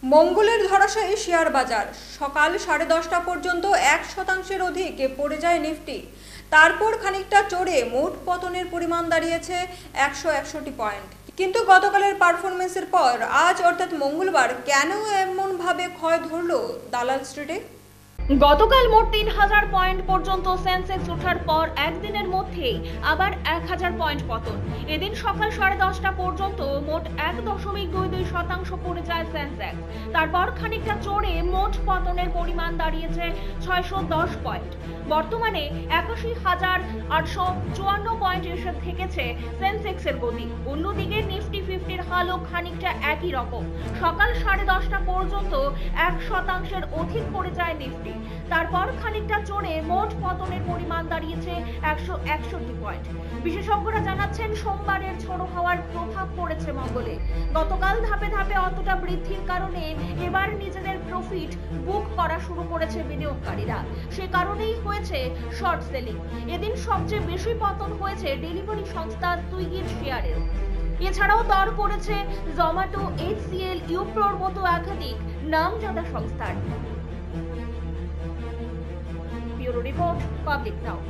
মঙ্গলের ধরাশায়ী শেয়ার বাজার সকাল 10:30টা পর্যন্ত 1% অধিক পড়ে যায় নিফটি। তারপর খানিকটা চড়ে মোট পতনের পরিমাণ দাঁড়িয়েছে 161 পয়েন্ট। কিন্তু গতকালের পারফরমেন্সের পর আজ অর্থাৎ মঙ্গলবার কেন এমনভাবে ক্ষয় ধরল দালাল স্ট্রিটে? গতকাল মোট 3000 পয়েন্ট পর্যন্ত সেন্সেক্স ওঠার পর একদিনের মধ্যেই আবার 1000 পয়েন্ট পতন। এদিন সকাল 10:30টা পর্যন্ত মোট 1.22% পড়ে যায় সেন্সেক্স। তারপর খানিকটা চড়ে মোট পতনের পরিমাণ দাঁড়িয়েছে 610 পয়েন্ট। বর্তমানে 81,854 পয়েন্ট এসে থেকেছে সেন্সেক্সের গতি। অন্যদিকে নিফটি 50-র হালও খানিকটা একই রকম। সকাল 10:30টা পর্যন্ত 1% অধিক পড়ে যায় নিফটি। তারপর খানিকটা চড়ে মোট পতনের পরিমাণ দাঁড়িয়েছে 161 পয়েন্ট। বিশেষজ্ঞরা জানাচ্ছেন সোমবারের ঝোড়ো হাওয়ার প্রভাব পড়েছে মঙ্গলে। গতকাল ধাপে ধাপে অতটা বৃদ্ধির কারণে এবার নিজেদের প্রফিট বুক করা শুরু করেছে বিনিয়োগকারীরা। সে কারণেই হয়েছে শর্ট সেলিং। এদিন সবচেয়ে বেশি পতন হয়েছে ডেলিভারি সংস্থা সুইগির শেয়ারের। এছাড়াও দর পড়েছে জোম্যাটো, HCL, ইউপ্রোর মতো একাধিক নামজাদা সংস্থার। ব্যুরো রিপোর্ট, পাবলিক নাও।